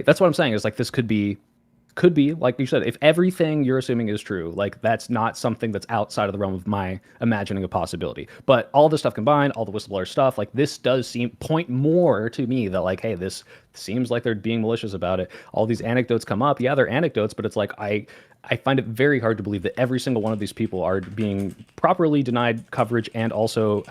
That's what I'm saying is like this could be like you said, if everything you're assuming is true, like that's not something that's outside of the realm of my imagining a possibility. But all this stuff combined, all the whistleblower stuff, like this does seem point more to me that like, hey, this seems like they're being malicious about it. All these anecdotes come up. Yeah, they're anecdotes, but it's like I find it very hard to believe that every single one of these people are being properly denied coverage and also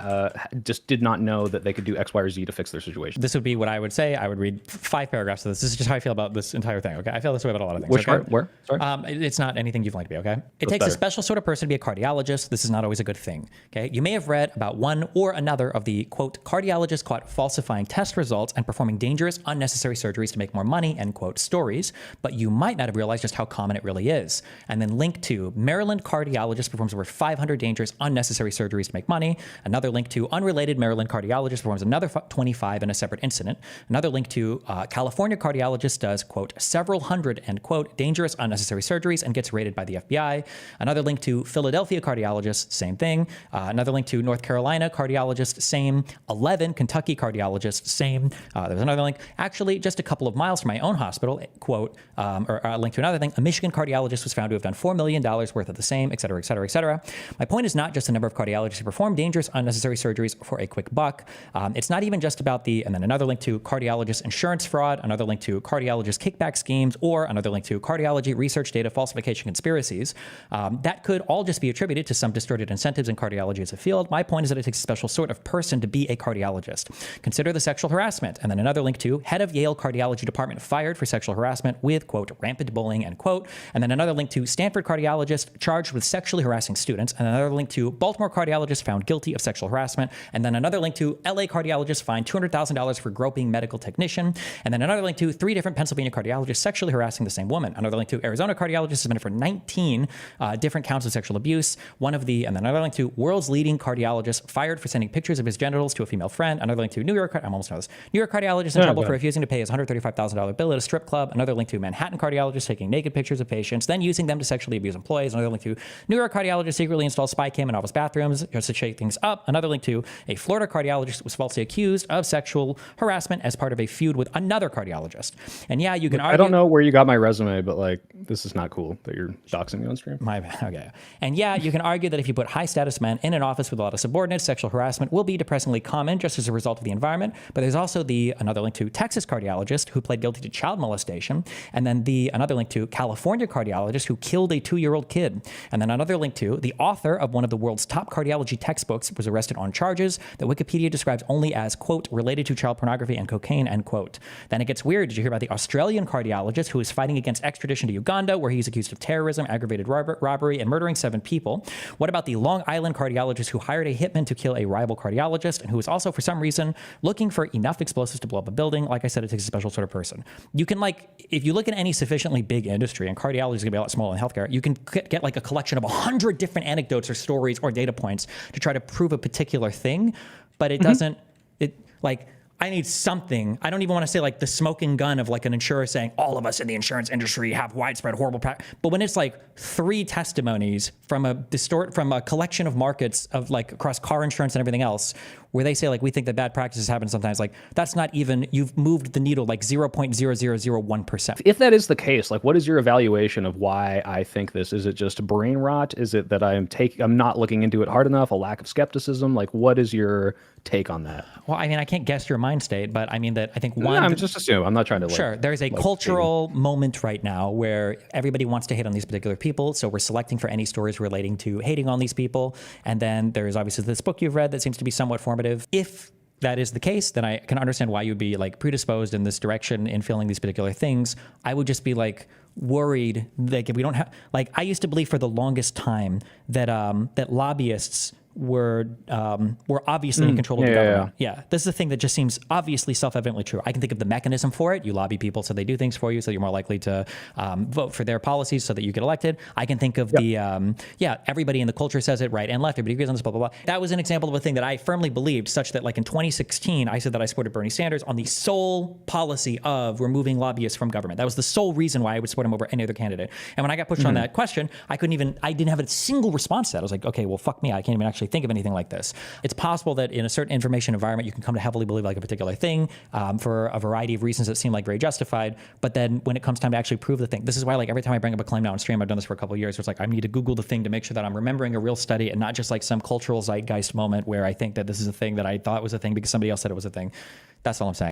just did not know that they could do X, Y, or Z to fix their situation. This would be what I would say. I would read 5 paragraphs of this. This is just how I feel about this entire thing, okay? I feel this way about a lot of things. Which okay? part? Where? Sorry? It's not anything you'd like to be, okay? It What's takes better? a special sort of person to be a cardiologist. This is not always a good thing, okay? You may have read about one or another of the, quote, cardiologists caught falsifying test results and performing dangerous, unnecessary surgeries to make more money, end quote, stories, but you might not have realized just how common it really is. And then link to Maryland cardiologist performs over 500 dangerous, unnecessary surgeries to make money. Another link to unrelated Maryland cardiologist performs another 25 in a separate incident. Another link to California cardiologist does, quote, several hundred, end quote, dangerous, unnecessary surgeries and gets raided by the FBI. Another link to Philadelphia cardiologist, same thing. Another link to North Carolina cardiologist, same. 11 Kentucky cardiologists, same. There's another link. Actually, just a couple of miles from my own hospital, quote, or a link to another thing, a Michigan cardiologist was found to have done $4 million worth of the same, et cetera, et cetera, et cetera. My point is not just the number of cardiologists who perform dangerous, unnecessary surgeries for a quick buck. It's not even just about and then another link to cardiologist insurance fraud, another link to cardiologist kickback schemes, or another link to cardiology research data falsification conspiracies. That could all just be attributed to some distorted incentives in cardiology as a field. My point is that it takes a special sort of person to be a cardiologist. Consider the sexual harassment. And then another link to head of Yale cardiology department fired for sexual harassment with, quote, rampant bullying, end quote. And then another link to Stanford cardiologist charged with sexually harassing students. And another link to Baltimore cardiologist found guilty of sexual harassment. And then another link to LA cardiologist fined $200,000 for groping medical technician. And then another link to 3 different Pennsylvania cardiologists sexually harassing the same woman. Another link to Arizona cardiologist suspended for 19 different counts of sexual abuse. And then another link to world's leading cardiologist fired for sending pictures of his genitals to a female friend. Another link to New York cardiologist in trouble for refusing to pay his $135,000 bill at a strip club. Another link to Manhattan cardiologist taking naked pictures of patients, then using them to sexually abuse employees. Another link to New York cardiologist secretly installed spy cam in office bathrooms just to shake things up. Another link to a Florida cardiologist was falsely accused of sexual harassment as part of a feud with another cardiologist. And yeah, you can argue. I don't know where you got my resume, but like, this is not cool that you're doxing me on stream. My bad. Okay. And yeah, you can argue that if you put high status men in an office with a lot of subordinates, sexual harassment will be depressingly common just as a result of the environment. But there's also another link to Texas cardiologist who pled guilty to child molestation. And then another link to California cardiologist who killed a 2-year-old kid. And then another link to the author of one of the world's top cardiology textbooks was arrested on charges that Wikipedia describes only as, quote, related to child pornography and cocaine, end quote. Then it gets weird. Did you hear about the Australian cardiologist who is fighting against extradition to Uganda, where he's accused of terrorism, aggravated robbery, and murdering 7 people? What about the Long Island cardiologist who hired a hitman to kill a rival cardiologist and who is also, for some reason, looking for enough explosives to blow up a building? Like I said, it takes a special sort of person. You can, if you look at any sufficiently big industry, and cardiology is going to be a lot smaller than healthcare, you can get like a collection of 100 different anecdotes or stories or data points to try to prove a particular thing, but it doesn't, I need something. I don't even want to say like the smoking gun of like an insurer saying all of us in the insurance industry have widespread horrible practice. But when it's like 3 testimonies from a collection of markets of like across car insurance and everything else, where they say like we think that bad practices happen sometimes, like that's not even, you've moved the needle like 0.0001%. If that is the case, like what is your evaluation of why I think this? Is it just brain rot? Is it that I'm not looking into it hard enough? A lack of skepticism? Like what is your take on that? Well, I mean, I can't guess your mind state, but I mean that I think one. No, I'm just assuming. I'm not trying to. Sure, there's a cultural moment right now where everybody wants to hate on these particular people, so we're selecting for any stories relating to hating on these people. And then there's obviously this book you've read that seems to be somewhat formative. If that is the case, then I can understand why you'd be like predisposed in this direction in feeling these particular things. I would just be like worried that if we don't have, like, I used to believe for the longest time that that lobbyists were obviously in control of the government. Yeah, this is the thing that just seems obviously self-evidently true. I can think of the mechanism for it. You lobby people so they do things for you, so you're more likely to vote for their policies so that you get elected. I can think of everybody in the culture says it, right and left, everybody agrees on this, blah, blah, blah. That was an example of a thing that I firmly believed, such that like in 2016, I said that I supported Bernie Sanders on the sole policy of removing lobbyists from government. That was the sole reason why I would support him over any other candidate. And when I got pushed on that question, I didn't have a single response to that. I was like, okay, well, fuck me. I can't even actually actually think of anything like this. It's possible that in a certain information environment, you can come to heavily believe like a particular thing for a variety of reasons that seem like very justified. But then when it comes time to actually prove the thing, this is why like every time I bring up a claim now on stream, I've done this for a couple of years, where it's like I need to Google the thing to make sure that I'm remembering a real study and not just like some cultural zeitgeist moment where I think that this is a thing that I thought was a thing because somebody else said it was a thing. That's all I'm saying.